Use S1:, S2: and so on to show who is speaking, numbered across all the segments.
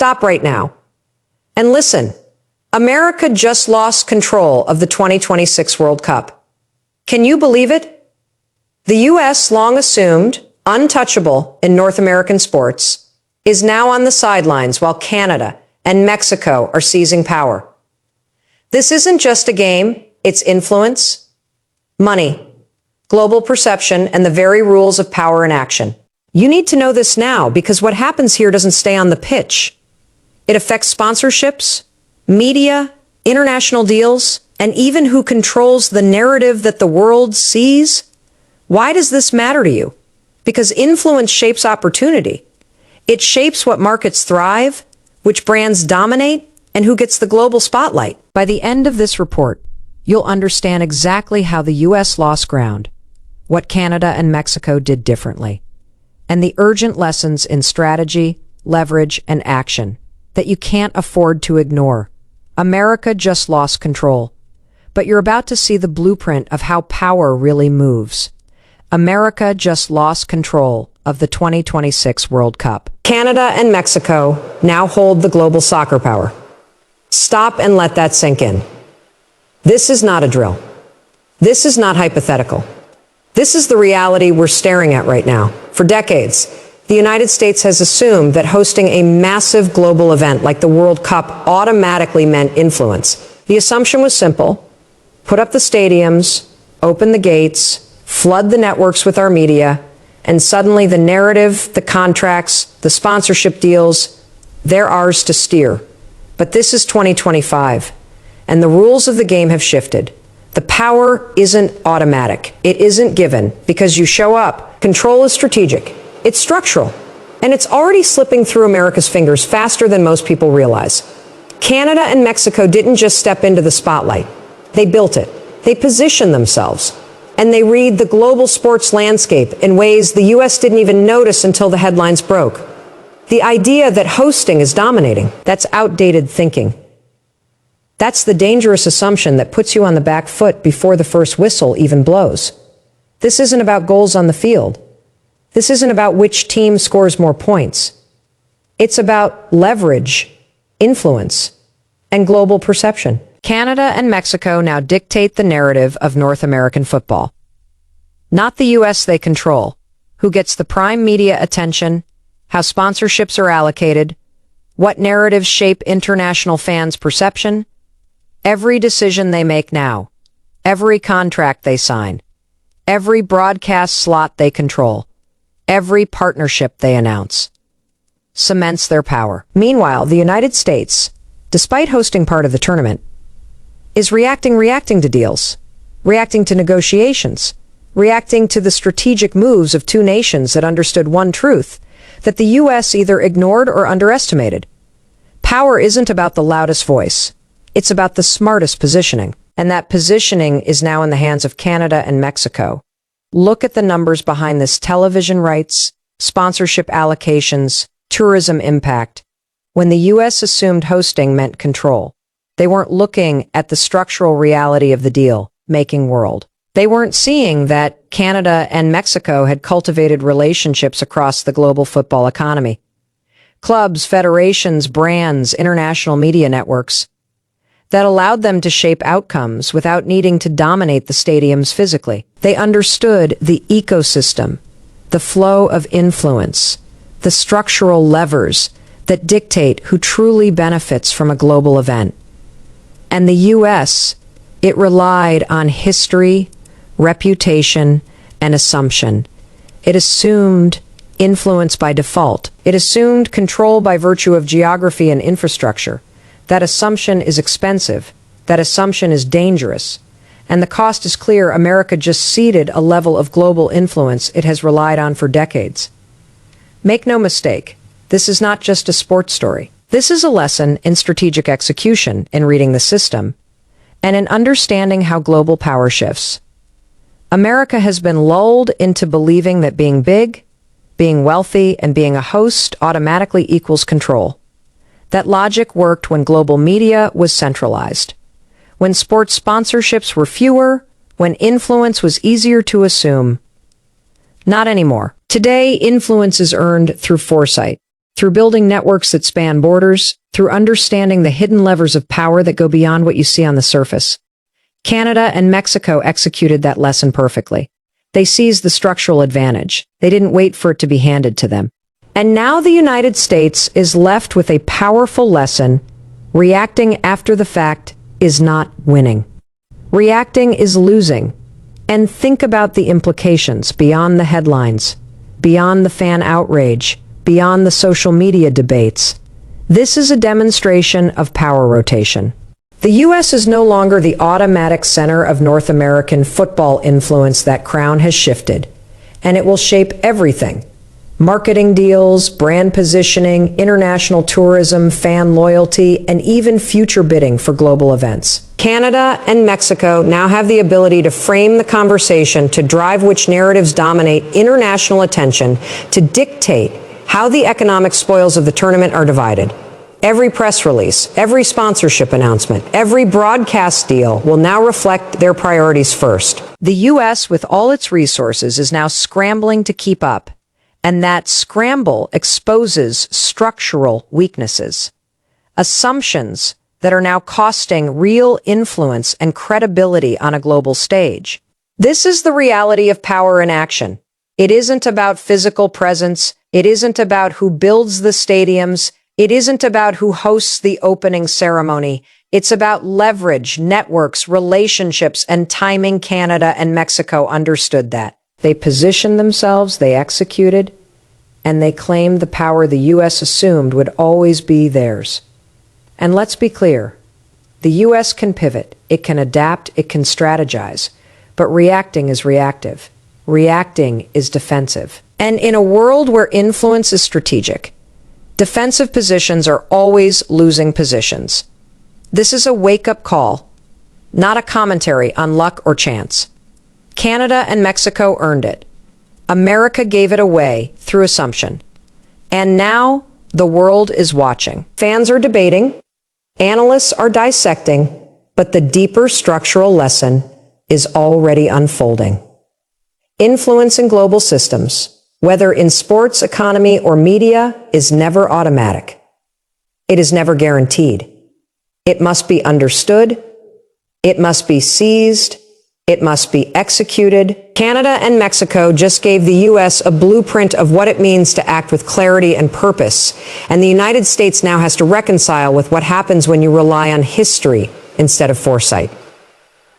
S1: Stop right now. And listen, America just lost control of the 2026 World Cup. Can you believe it? The U.S., long assumed untouchable in North American sports, is now on the sidelines while Canada and Mexico are seizing power. This isn't just a game, it's influence, money, global perception, and the very rules of power in action. You need to know this now because what happens here doesn't stay on the pitch. It affects sponsorships, media, international deals, and even who controls the narrative that the world sees. Why does this matter to you? Because influence shapes opportunity. It shapes what markets thrive, which brands dominate, and who gets the global spotlight. By the end of this report, you'll understand exactly how the U.S. lost ground, what Canada and Mexico did differently, and the urgent lessons in strategy, leverage, and action that you can't afford to ignore. America just lost control, but you're about to see the blueprint of how power really moves. America just lost control of the 2026 World Cup. Canada and Mexico now hold the global soccer power. Stop and let that sink in. This is not a drill. This is not hypothetical. This is the reality we're staring at right now. For decades, the United States has assumed that hosting a massive global event like the World Cup automatically meant influence. The assumption was simple: put up the stadiums, open the gates, flood the networks with our media, and suddenly the narrative, the contracts, the sponsorship deals, they're ours to steer. But this is 2025, and the rules of the game have shifted. The power isn't automatic. It isn't given because you show up. Control is strategic. It's structural. And it's already slipping through America's fingers faster than most people realize. Canada and Mexico didn't just step into the spotlight. They built it. They positioned themselves. And they read the global sports landscape in ways the U.S. didn't even notice until the headlines broke. The idea that hosting is dominating, that's outdated thinking. That's the dangerous assumption that puts you on the back foot before the first whistle even blows. This isn't about goals on the field. This isn't about which team scores more points. It's about leverage, influence, and global perception. Canada and Mexico now dictate the narrative of North American football. Not the U.S. they control, who gets the prime media attention, how sponsorships are allocated, what narratives shape international fans' perception. Every decision they make now, every contract they sign, every broadcast slot they control, every partnership they announce, cements their power. Meanwhile, the United States, despite hosting part of the tournament, is reacting to deals, reacting to negotiations, reacting to the strategic moves of two nations that understood one truth, that the U.S. either ignored or underestimated. Power isn't about the loudest voice. It's about the smartest positioning. And that positioning is now in the hands of Canada and Mexico. Look at the numbers behind this: television rights, sponsorship allocations, tourism impact. When the U.S. assumed hosting meant control, they weren't looking at the structural reality of the deal-making world. They weren't seeing that Canada and Mexico had cultivated relationships across the global football economy. Clubs, federations, brands, international media networks that allowed them to shape outcomes without needing to dominate the stadiums physically. They understood the ecosystem, the flow of influence, the structural levers that dictate who truly benefits from a global event. And the U.S., it relied on history, reputation, and assumption. It assumed influence by default. It assumed control by virtue of geography and infrastructure. That assumption is expensive. That assumption is dangerous. And the cost is clear. America just ceded a level of global influence it has relied on for decades. Make no mistake, this is not just a sports story. This is a lesson in strategic execution, in reading the system, and in understanding how global power shifts. America has been lulled into believing that being big, being wealthy, and being a host automatically equals control. That logic worked when global media was centralized, when sports sponsorships were fewer, when influence was easier to assume. Not anymore. Today, influence is earned through foresight, through building networks that span borders, through understanding the hidden levers of power that go beyond what you see on the surface. Canada and Mexico executed that lesson perfectly. They seized the structural advantage. They didn't wait for it to be handed to them. And now the United States is left with a powerful lesson. Reacting after the fact is not winning. Reacting is losing. And think about the implications beyond the headlines, beyond the fan outrage, beyond the social media debates. This is a demonstration of power rotation. The U.S. is no longer the automatic center of North American football influence. That crown has shifted, and it will shape everything. Marketing deals, brand positioning, international tourism, fan loyalty, and even future bidding for global events. Canada and Mexico now have the ability to frame the conversation, to drive which narratives dominate international attention, to dictate how the economic spoils of the tournament are divided. Every press release, every sponsorship announcement, every broadcast deal will now reflect their priorities first. The U.S., with all its resources, is now scrambling to keep up, and that scramble exposes structural weaknesses, assumptions that are now costing real influence and credibility on a global stage. This is the reality of power in action. It isn't about physical presence. It isn't about who builds the stadiums. It isn't about who hosts the opening ceremony. It's about leverage, networks, relationships, and timing. Canada and Mexico understood that. They positioned themselves, they executed, and they claimed the power the U.S. assumed would always be theirs. And let's be clear, the U.S. can pivot, it can adapt, it can strategize, but reacting is reactive. Reacting is defensive. And in a world where influence is strategic, defensive positions are always losing positions. This is a wake-up call, not a commentary on luck or chance. Canada and Mexico earned it. America gave it away through assumption. And now the world is watching. Fans are debating, analysts are dissecting, but the deeper structural lesson is already unfolding. Influence in global systems, whether in sports, economy, or media, is never automatic. It is never guaranteed. It must be understood. It must be seized. It must be executed. Canada and Mexico just gave the U.S. a blueprint of what it means to act with clarity and purpose. And the United States now has to reconcile with what happens when you rely on history instead of foresight.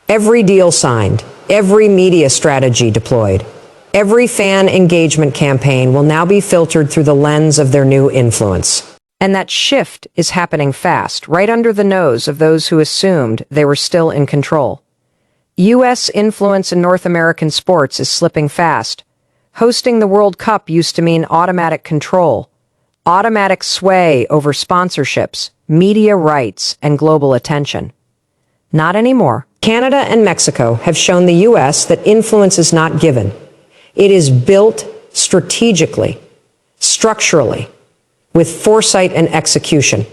S1: Every deal signed, every media strategy deployed, every fan engagement campaign will now be filtered through the lens of their new influence. And that shift is happening fast, right under the nose of those who assumed they were still in control. U.S. influence in North American sports is slipping fast. Hosting the World Cup used to mean automatic control, automatic sway over sponsorships, media rights, and global attention. Not anymore. Canada and Mexico have shown the U.S. that influence is not given. It is built strategically, structurally, with foresight and execution.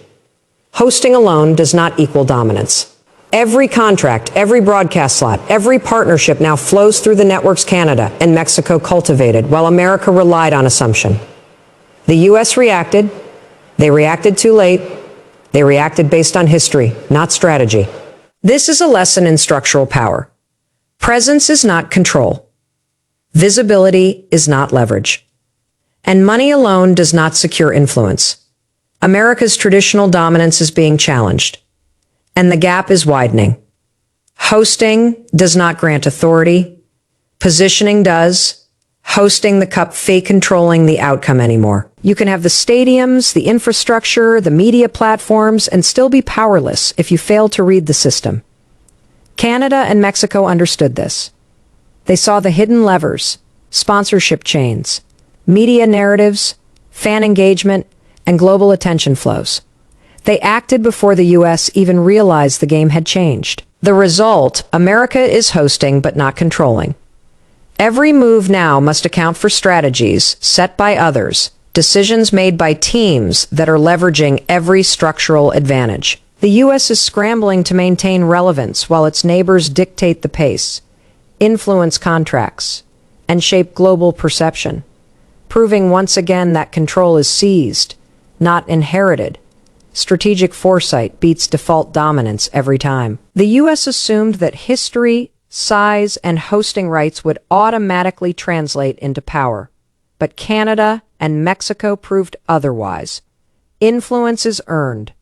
S1: Hosting alone does not equal dominance. Every contract, every broadcast slot, every partnership now flows through the networks Canada and Mexico cultivated, while America relied on assumption. The U.S. reacted. They reacted too late. They reacted based on history, not strategy. This is a lesson in structural power. Presence is not control. Visibility is not leverage. And money alone does not secure influence. America's traditional dominance is being challenged, and the gap is widening. Hosting does not grant authority. Positioning does. Hosting the cup fake controlling the outcome anymore. You can have the stadiums, the infrastructure, the media platforms, and still be powerless if you fail to read the system. Canada and Mexico understood this. They saw the hidden levers, sponsorship chains, media narratives, fan engagement, and global attention flows. They acted before the U.S. even realized the game had changed. The result, America is hosting but not controlling. Every move now must account for strategies set by others, decisions made by teams that are leveraging every structural advantage. The U.S. is scrambling to maintain relevance while its neighbors dictate the pace, influence contracts, and shape global perception, proving once again that control is seized, not inherited. Strategic foresight beats default dominance every time. The U.S. assumed that history, size, and hosting rights would automatically translate into power. But Canada and Mexico proved otherwise. Influence is earned,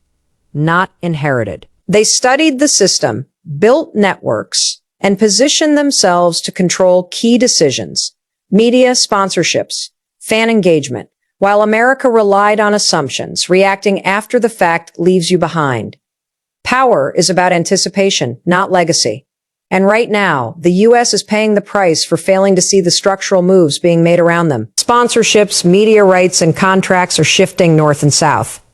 S1: not inherited. They studied the system, built networks, and positioned themselves to control key decisions, media sponsorships, fan engagement, while America relied on assumptions. Reacting after the fact leaves you behind. Power is about anticipation, not legacy. And right now, the U.S. is paying the price for failing to see the structural moves being made around them. Sponsorships, media rights, and contracts are shifting north and south.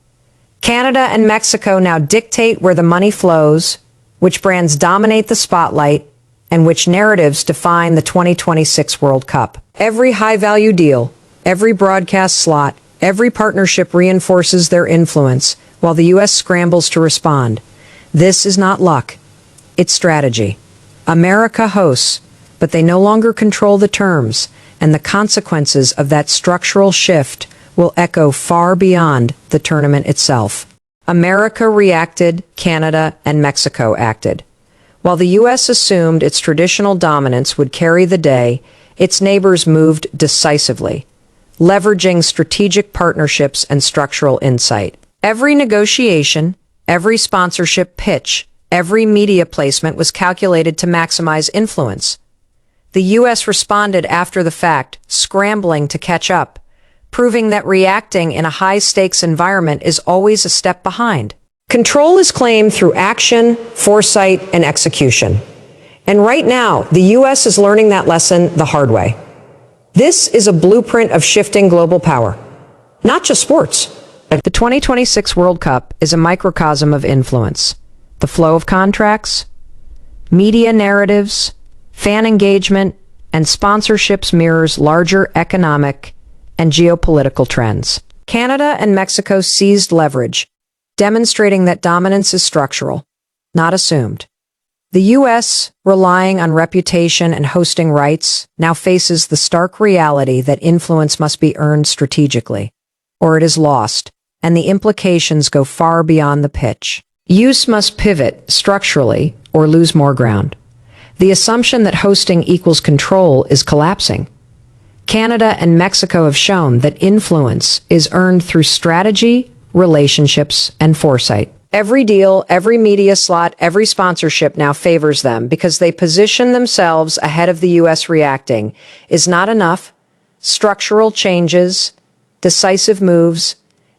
S1: Canada and Mexico now dictate where the money flows, which brands dominate the spotlight, and which narratives define the 2026 World Cup. Every high-value deal, every broadcast slot, every partnership reinforces their influence, while the U.S. scrambles to respond. This is not luck. It's strategy. America hosts, but they no longer control the terms, and the consequences of that structural shift will echo far beyond the tournament itself. America reacted, Canada and Mexico acted. While the U.S. assumed its traditional dominance would carry the day, its neighbors moved decisively, leveraging strategic partnerships and structural insight. Every negotiation, every sponsorship pitch, every media placement was calculated to maximize influence. The U.S. responded after the fact, scrambling to catch up, proving that reacting in a high-stakes environment is always a step behind. Control is claimed through action, foresight, and execution. And right now, the U.S. is learning that lesson the hard way. This is a blueprint of shifting global power, not just sports. The 2026 World Cup is a microcosm of influence. The flow of contracts, media narratives, fan engagement, and sponsorships mirrors larger economic and geopolitical trends. Canada and Mexico seized leverage, demonstrating that dominance is structural, not assumed. The U.S., relying on reputation and hosting rights, now faces the stark reality that influence must be earned strategically, or it is lost, and the implications go far beyond the pitch. Use must pivot structurally or lose more ground. The assumption that hosting equals control is collapsing. Canada and Mexico have shown that influence is earned through strategy, relationships, and foresight. Every deal, every media slot, every sponsorship now favors them because they position themselves ahead of the U.S. reacting. Is not enough. Structural changes, decisive moves,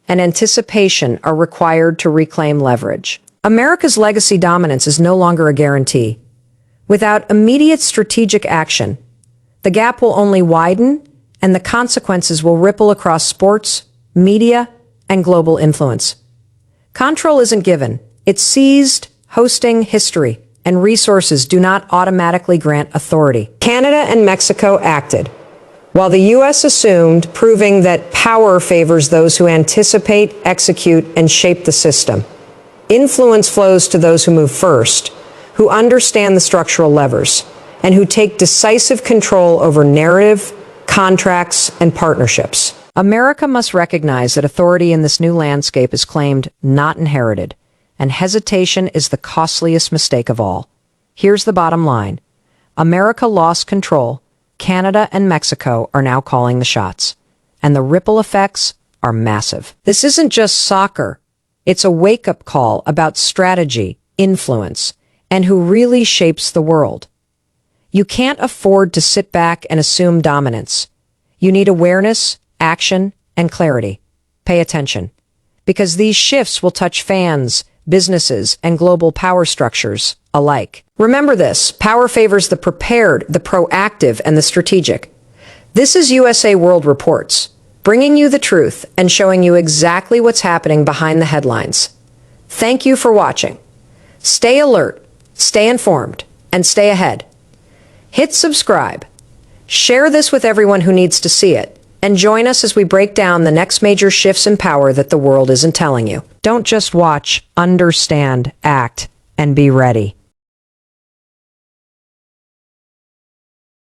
S1: and anticipation are required to reclaim leverage. America's legacy dominance is no longer a guarantee. Without immediate strategic action, the gap will only widen, and the consequences will ripple across sports, media, and global influence. Control isn't given. It's seized. Hosting, history, and resources do not automatically grant authority. Canada and Mexico acted, while the U.S. assumed, proving that power favors those who anticipate, execute, and shape the system. Influence flows to those who move first, who understand the structural levers, and who take decisive control over narrative, contracts, and partnerships. America must recognize that authority in this new landscape is claimed, not inherited, and hesitation is the costliest mistake of all. Here's the bottom line. America lost control. Canada and Mexico are now calling the shots, and the ripple effects are massive. This isn't just soccer. It's a wake-up call about strategy, influence, and who really shapes the world. You can't afford to sit back and assume dominance. You need awareness, action, and clarity. Pay attention, because these shifts will touch fans, businesses, and global power structures alike. Remember this: power favors the prepared, the proactive, and the strategic. This is USA World Reports, bringing you the truth and showing you exactly what's happening behind the headlines. Thank you for watching. Stay alert, stay informed, and stay ahead. Hit subscribe. Share this with everyone who needs to see it. And join us as we break down the next major shifts in power that the world isn't telling you. Don't just watch, understand, act, and be ready.